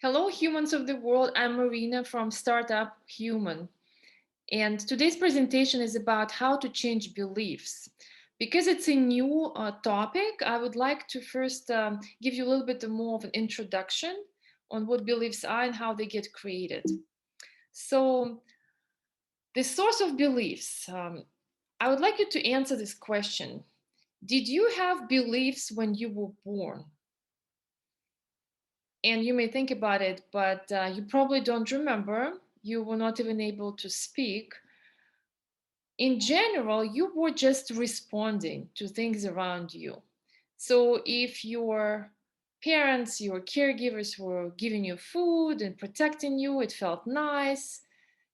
Hello, humans of the world. I'm Marina from Startup Human. And today's presentation is about how to change beliefs. Because it's a new topic, I would like to first give you a little bit more of an introduction on what beliefs are and how they get created. So, the source of beliefs. I would like you to answer this question. Did you have beliefs when you were born? And you may think about it, but you probably don't remember. You were not even able to speak. In general, you were just responding to things around you. So if your parents, your caregivers were giving you food and protecting you, it felt nice,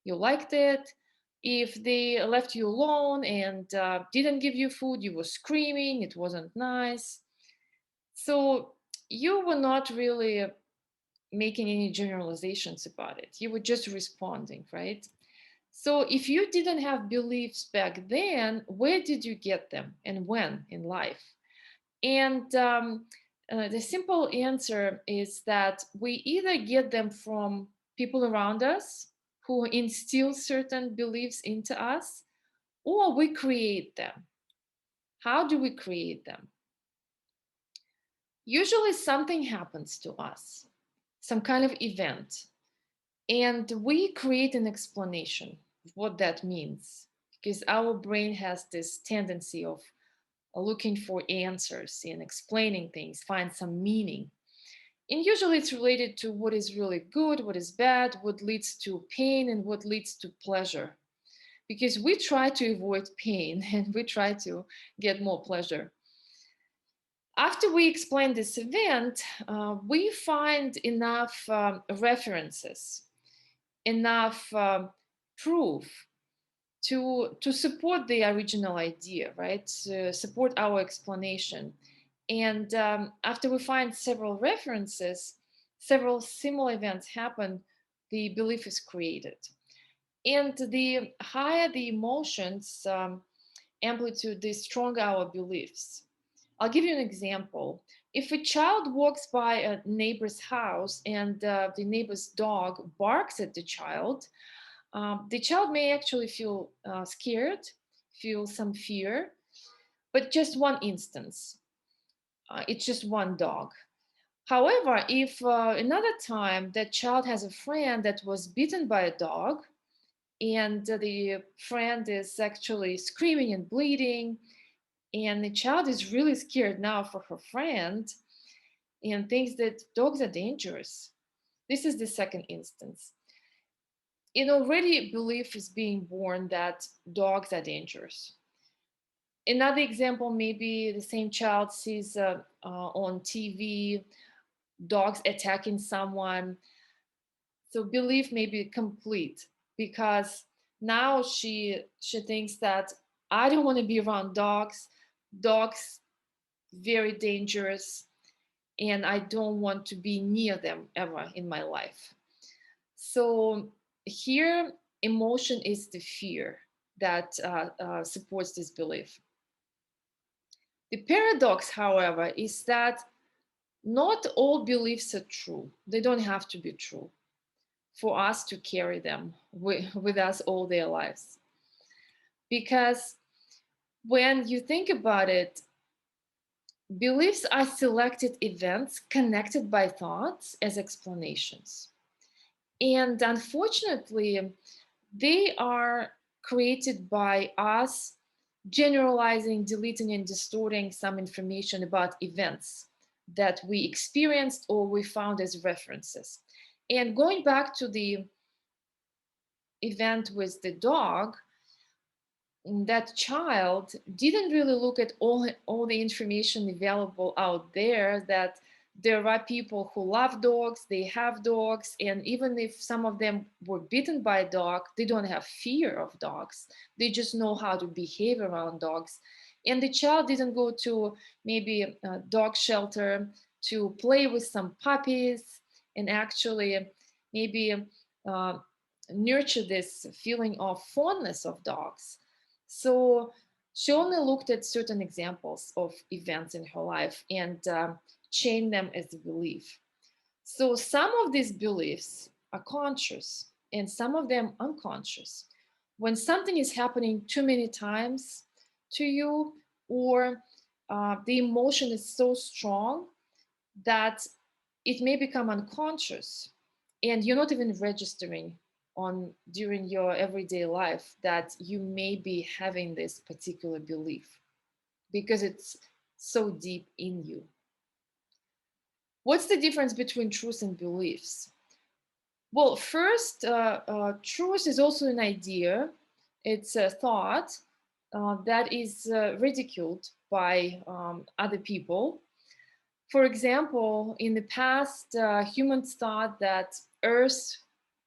you liked it. If they left you alone and didn't give you food, you were screaming, it wasn't nice. So you were not really making any generalizations about it. You were just responding, right? So if you didn't have beliefs back then, where did you get them and when in life? And the simple answer is that we either get them from people around us who instill certain beliefs into us, or we create them. How do we create them? Usually something happens to us, some kind of event, and we create an explanation of what that means because our brain has this tendency of looking for answers and explaining things, find some meaning. And usually it's related to what is really good, what is bad, what leads to pain, and what leads to pleasure. Because we try to avoid pain and we try to get more pleasure. After we explain this event, we find enough references, enough proof to support the original idea, right? To support our explanation. And after we find several references, several similar events happen, the belief is created. And the higher the emotions amplitude, the stronger our beliefs. I'll give you an example. If a child walks by a neighbor's house and the neighbor's dog barks at the child may actually feel scared, feel some fear, but just one instance. It's just one dog. However, if another time that child has a friend that was bitten by a dog, and the friend is actually screaming and bleeding, and the child is really scared now for her friend and thinks that dogs are dangerous. This is the second instance. And already belief is being born that dogs are dangerous. Another example, maybe the same child sees on TV dogs attacking someone. So belief may be complete because now she thinks that I don't want to be around dogs. Dogs very dangerous, and I don't want to be near them ever in my life. So here, emotion is the fear that supports this belief. The paradox, however, is that not all beliefs are true. They don't have to be true for us to carry them with us all their lives. Because when you think about it, beliefs are selected events connected by thoughts as explanations. And unfortunately, they are created by us generalizing, deleting, and distorting some information about events that we experienced or we found as references. And going back to the event with the dog, that child didn't really look at all the information available out there, that there are people who love dogs, they have dogs, and even if some of them were bitten by a dog, they don't have fear of dogs. They just know how to behave around dogs. And the child didn't go to maybe a dog shelter to play with some puppies and actually maybe uh, nurture this feeling of fondness of dogs. So she only looked at certain examples of events in her life and chained them as a belief. So some of these beliefs are conscious and some of them unconscious. When something is happening too many times to you, or the emotion is so strong that it may become unconscious and you're not even registering on during your everyday life that you may be having this particular belief because it's so deep in you. What's the difference between truth and beliefs? Well, first, truth is also an idea. It's a thought that is ridiculed by other people. For example, in the past, humans thought that Earth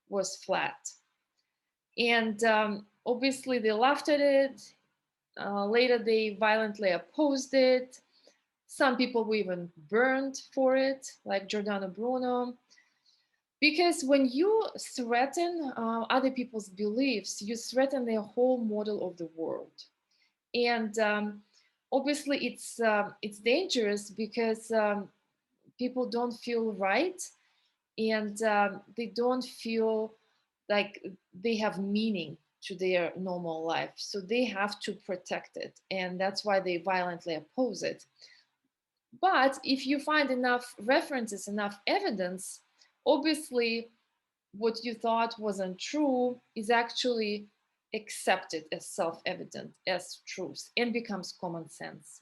was flat. And obviously, they laughed at it. Later, they violently opposed it. Some people were even burned for it, like Giordano Bruno. Because when you threaten other people's beliefs, you threaten their whole model of the world. And obviously, it's dangerous because people don't feel right, and they don't feel like they have meaning to their normal life. So they have to protect it, and that's why they violently oppose it. But if you find enough references, enough evidence, obviously what you thought wasn't true is actually accepted as self-evident, as truth, and becomes common sense.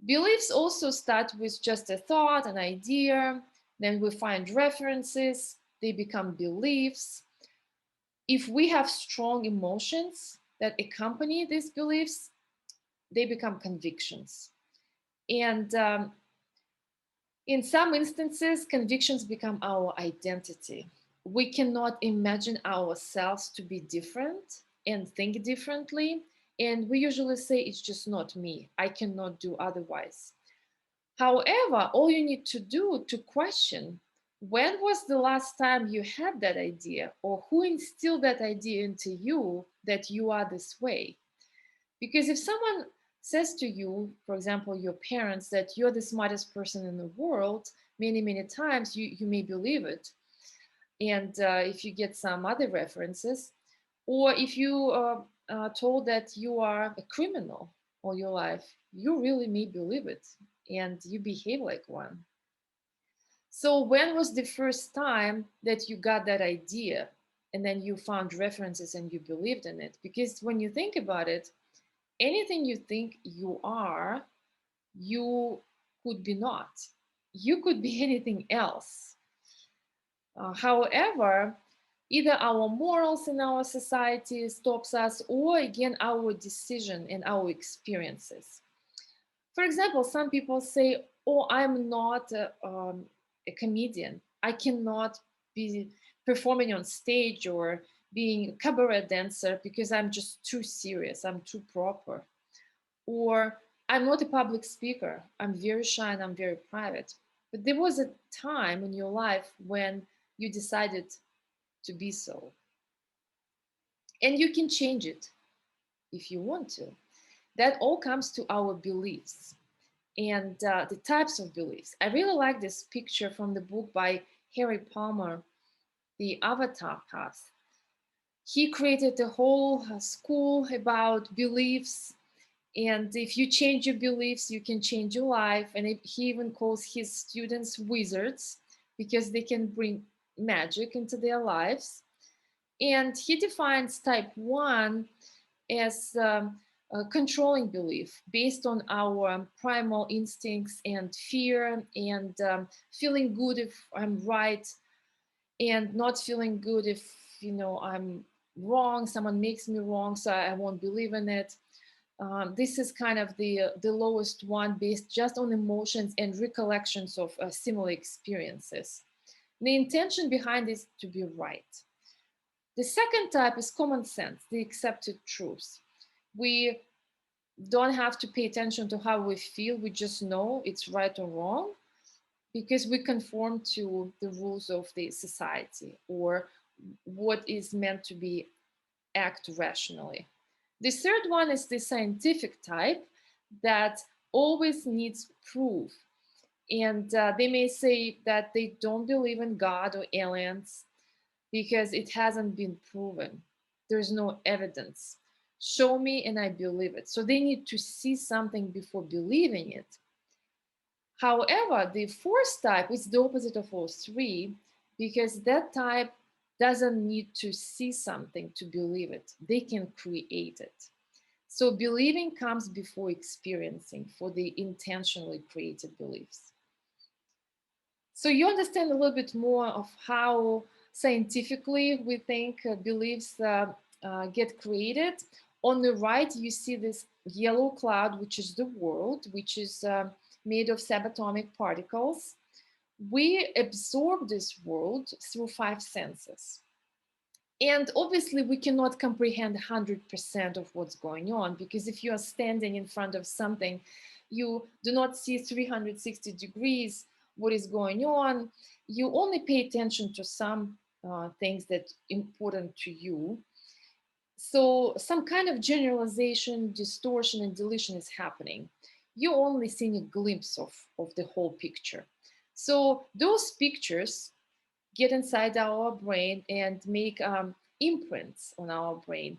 Beliefs also start with just a thought, an idea, then we find references, they become beliefs. If we have strong emotions that accompany these beliefs, they become convictions. And in some instances, convictions become our identity. We cannot imagine ourselves to be different and think differently. And we usually say, it's just not me. I cannot do otherwise. However, all you need to do to question, when was the last time you had that idea, or who instilled that idea into you that you are this way? Because if someone says to you, for example, your parents, that you're the smartest person in the world, many, many times you may believe it. And if you get some other references, or if you are told that you are a criminal all your life, you really may believe it and you behave like one. So, when was the first time that you got that idea and then you found references and you believed in it? Because when you think about it, anything you think you are, you could be not. You could be anything else. However, either our morals in our society stops us, or again, our decision and our experiences. For example, some people say, "Oh, I'm not a comedian. I cannot be performing on stage or being a cabaret dancer because I'm just too serious. I'm too proper." Or, "I'm not a public speaker. I'm very shy and I'm very private." But there was a time in your life when you decided to be so. And you can change it if you want to. That all comes to our beliefs and the types of beliefs. I really like this picture from the book by Harry Palmer, The Avatar Path. He created a whole school about beliefs. And if you change your beliefs, you can change your life. And he even calls his students wizards because they can bring magic into their lives. And he defines type one as a controlling belief based on our primal instincts and fear, and feeling good if I'm right and not feeling good if I'm wrong, someone makes me wrong, so I won't believe in it. This is kind of the lowest one, based just on emotions and recollections of similar experiences. The intention behind is to be right. The second type is common sense, the accepted truth. We don't have to pay attention to how we feel, we just know it's right or wrong because we conform to the rules of the society or what is meant to be act rationally. The third one is the scientific type that always needs proof. And they may say that they don't believe in God or aliens because it hasn't been proven. There's no evidence. Show me and I believe it. So they need to see something before believing it. However, the fourth type is the opposite of all three because that type doesn't need to see something to believe it. They can create it. So believing comes before experiencing for the intentionally created beliefs. So you understand a little bit more of how scientifically we think beliefs get created. On the right, you see this yellow cloud, which is the world, which is made of subatomic particles. We absorb this world through five senses. And obviously, we cannot comprehend 100% of what's going on because if you are standing in front of something, you do not see 360 degrees what is going on. You only pay attention to some things that are important to you. So some kind of generalization, distortion, and deletion is happening. You're only seeing a glimpse of the whole picture. So those pictures get inside our brain and make imprints on our brain.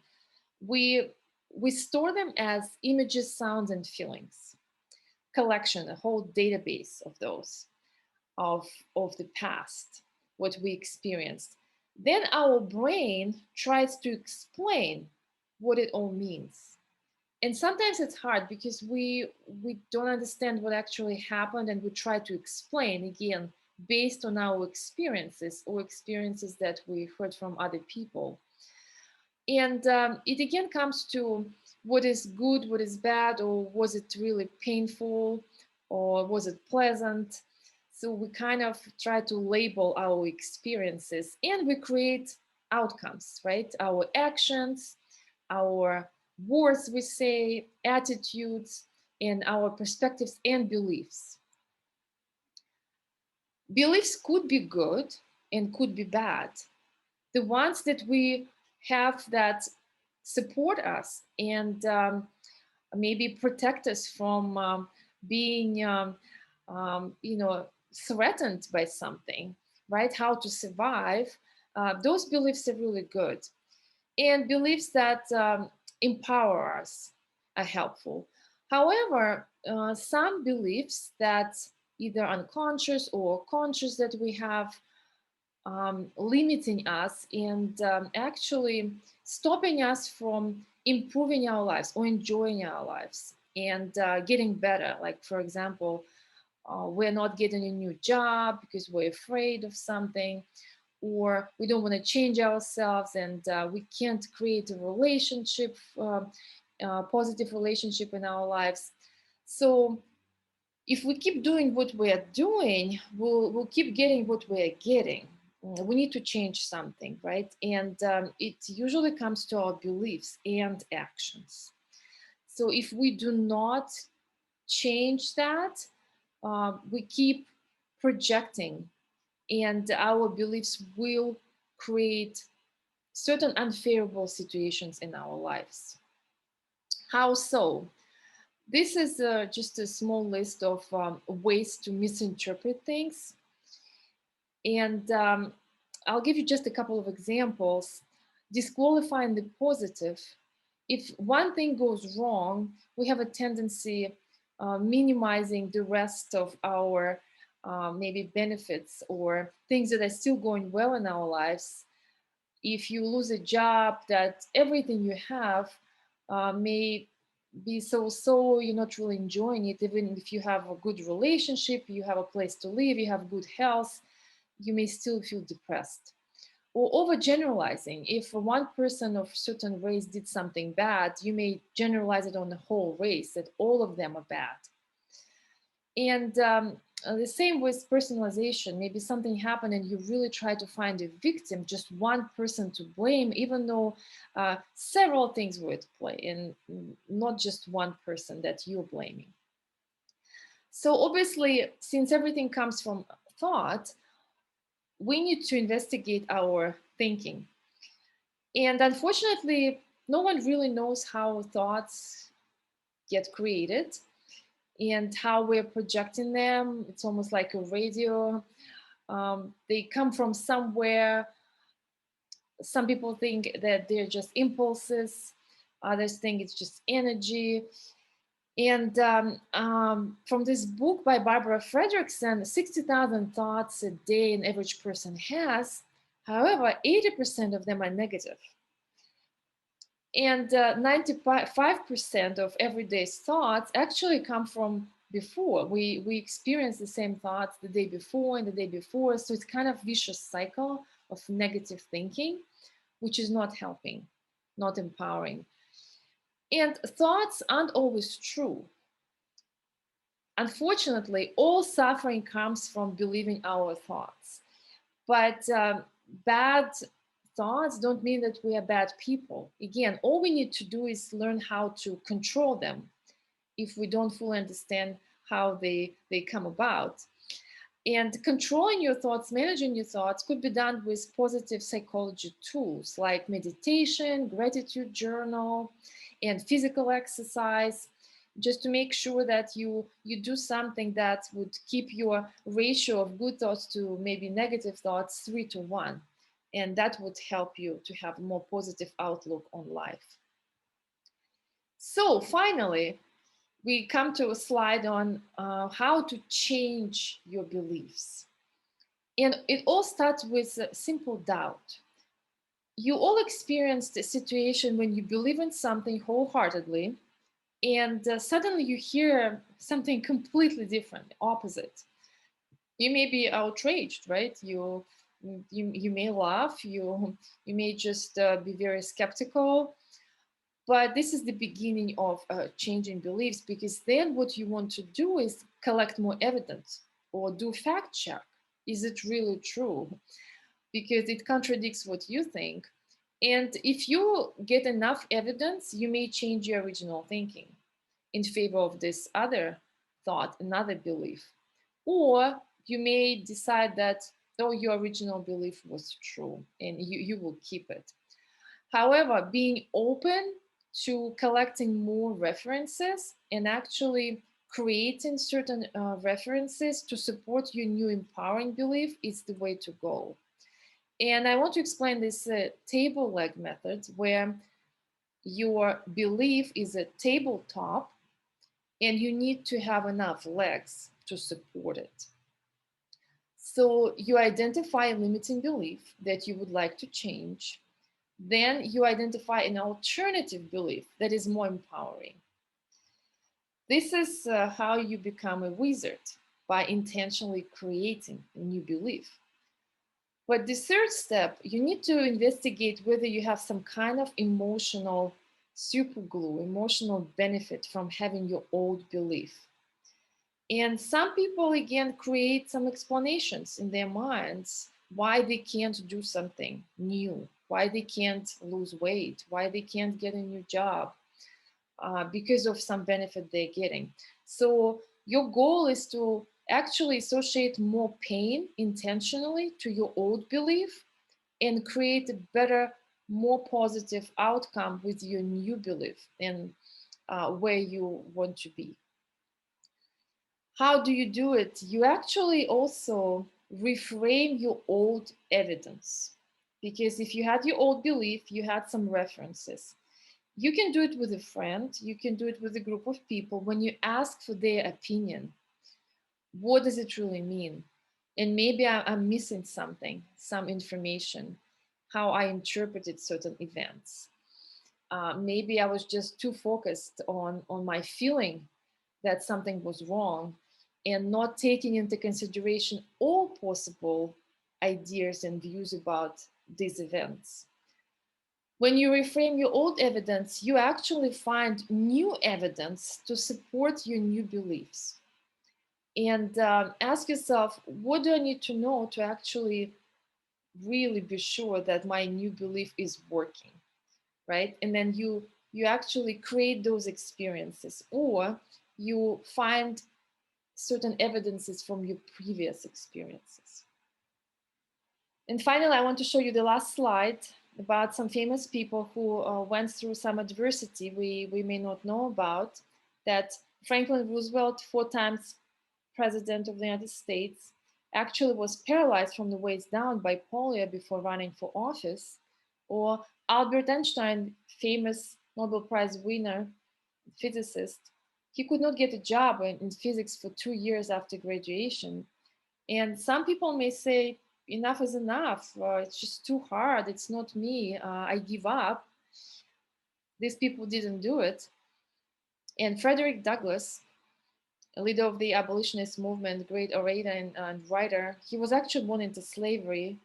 We we store them as images, sounds, and feelings. Collection, a whole database of those of the past, what we experienced. Then our brain tries to explain what it all means. And sometimes it's hard because we don't understand what actually happened and we try to explain again based on our experiences or experiences that we heard from other people. And it again comes to what is good, what is bad, or was it really painful, or was it pleasant? So we kind of try to label our experiences and we create outcomes, right? Our actions, our words we say, attitudes, and our perspectives and beliefs. Beliefs could be good and could be bad. The ones that we have that support us and maybe protect us from being, threatened by something, right? How to survive. Those beliefs are really good. And beliefs that empower us are helpful. However, some beliefs that either unconscious or conscious that we have limiting us and actually stopping us from improving our lives or enjoying our lives and getting better. Like, for example, we're not getting a new job because we're afraid of something, or we don't want to change ourselves and we can't create a relationship, positive relationship in our lives. So if we keep doing what we are doing, we'll keep getting what we are getting. We need to change something, right? And it usually comes to our beliefs and actions. So if we do not change that, we keep projecting, and our beliefs will create certain unfavorable situations in our lives. How so? This is just a small list of ways to misinterpret things. And I'll give you just a couple of examples. Disqualifying the positive. If one thing goes wrong, we have a tendency minimizing the rest of our maybe benefits or things that are still going well in our lives. If you lose a job, that everything you have may be so, you're not really enjoying it. Even if you have a good relationship, you have a place to live, you have good health, you may still feel depressed. Or overgeneralizing. If one person of certain race did something bad, you may generalize it on the whole race, that all of them are bad. And the same with personalization. Maybe something happened and you really try to find a victim, just one person to blame, even though several things were at play and not just one person that you're blaming. So obviously, since everything comes from thought, we need to investigate our thinking. And unfortunately, no one really knows how thoughts get created. and how we're projecting them. It's almost like a radio. They come from somewhere. Some people think that they're just impulses, others think it's just energy. And from this book by Barbara Fredrickson, 60,000 thoughts a day an average person has. However, 80% of them are negative. And 95% of everyday thoughts actually come from before. We experience the same thoughts the day before and the day before. So it's kind of vicious cycle of negative thinking, which is not helping, not empowering. And thoughts aren't always true. Unfortunately, all suffering comes from believing our thoughts. But bad thoughts don't mean that we are bad people. Again, all we need to do is learn how to control them if we don't fully understand how they come about. And controlling your thoughts, managing your thoughts could be done with positive psychology tools like meditation, gratitude journal, and physical exercise, just to make sure that you do something that would keep your ratio of good thoughts to maybe negative thoughts 3 to 1. And that would help you to have a more positive outlook on life. So finally, we come to a slide on how to change your beliefs. And it all starts with a simple doubt. You all experienced a situation when you believe in something wholeheartedly, and suddenly you hear something completely different, opposite. You may be outraged, right? You may laugh, you may just be very skeptical. But this is the beginning of changing beliefs, because then what you want to do is collect more evidence or do fact check. Is it really true? Because it contradicts what you think. And if you get enough evidence, you may change your original thinking in favor of this other thought, another belief. Or you may decide that, oh, your original belief was true and you will keep it. However, being open to collecting more references and actually creating certain references to support your new empowering belief is the way to go. And I want to explain this table leg method, where your belief is a tabletop and you need to have enough legs to support it. So you identify a limiting belief that you would like to change. Then you identify an alternative belief that is more empowering. This is how you become a wizard, by intentionally creating a new belief. But the third step, you need to investigate whether you have some kind of emotional superglue, emotional benefit from having your old belief. And some people, again, create some explanations in their minds why they can't do something new, why they can't lose weight, why they can't get a new job, because of some benefit they're getting. So your goal is to actually associate more pain intentionally to your old belief and create a better, more positive outcome with your new belief and where you want to be. How do you do it? You actually also reframe your old evidence. Because if you had your old belief, you had some references. You can do it with a friend, you can do it with a group of people. When you ask for their opinion, what does it really mean? And maybe I'm missing something, some information, how I interpreted certain events. Maybe I was just too focused on my feeling that something was wrong and not taking into consideration all possible ideas and views about these events. When you reframe your old evidence, you actually find new evidence to support your new beliefs. And ask yourself, what do I need to know to actually really be sure that my new belief is working, right? And then you actually create those experiences, or you find certain evidences from your previous experiences. And finally, I want to show you the last slide about some famous people who went through some adversity we may not know about, that Franklin Roosevelt, 4 times president of the United States, actually was paralyzed from the waist down by polio before running for office. Or Albert Einstein, famous Nobel Prize winner, physicist, he could not get a job in physics for 2 years after graduation. And some people may say, enough is enough. It's just too hard. It's not me. I give up. These people didn't do it. And Frederick Douglass, a leader of the abolitionist movement, great orator and writer, he was actually born into slavery,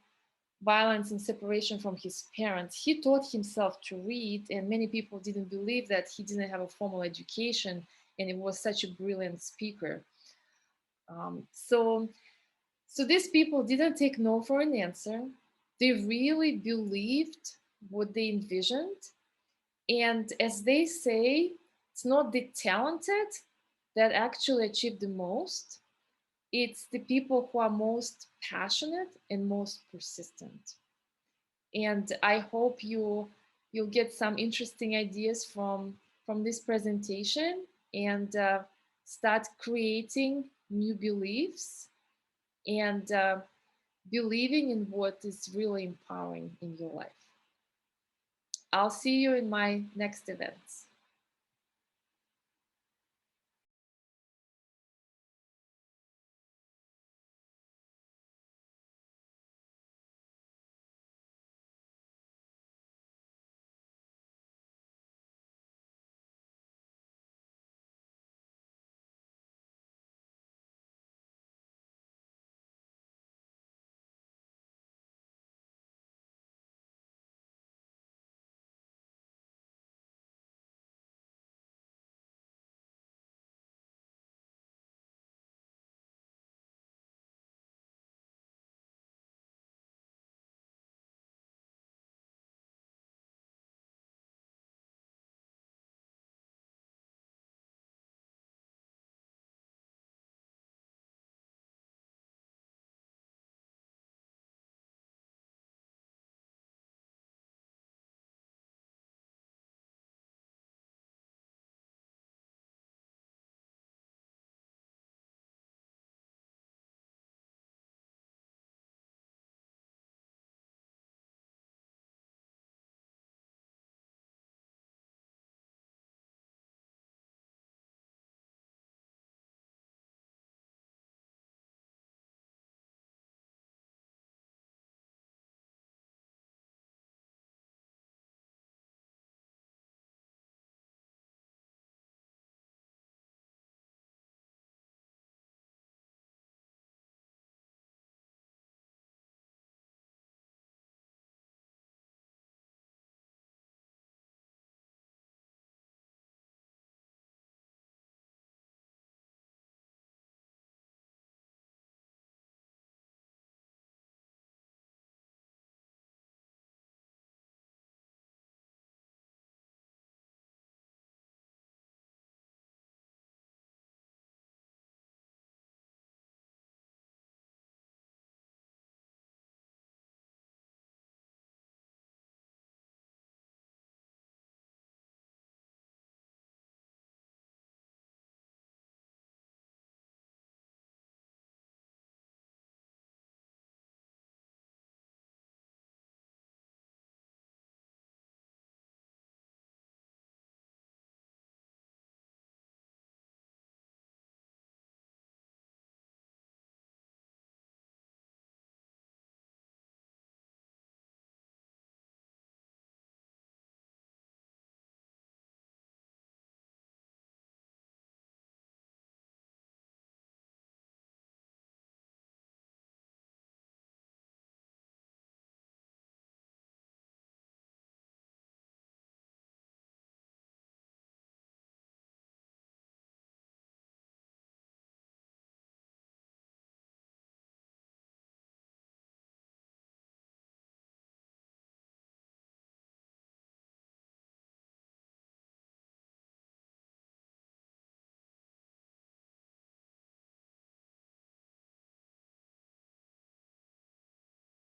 violence, and separation from his parents. He taught himself to read, and many people didn't believe that he didn't have a formal education, and he was such a brilliant speaker. So these people didn't take no for an answer. They really believed what they envisioned. And as they say, it's not the talented that actually achieve the most. It's the people who are most passionate and most persistent. And I hope you'll get some interesting ideas from this presentation and start creating new beliefs and believing in what is really empowering in your life. I'll see you in my next events.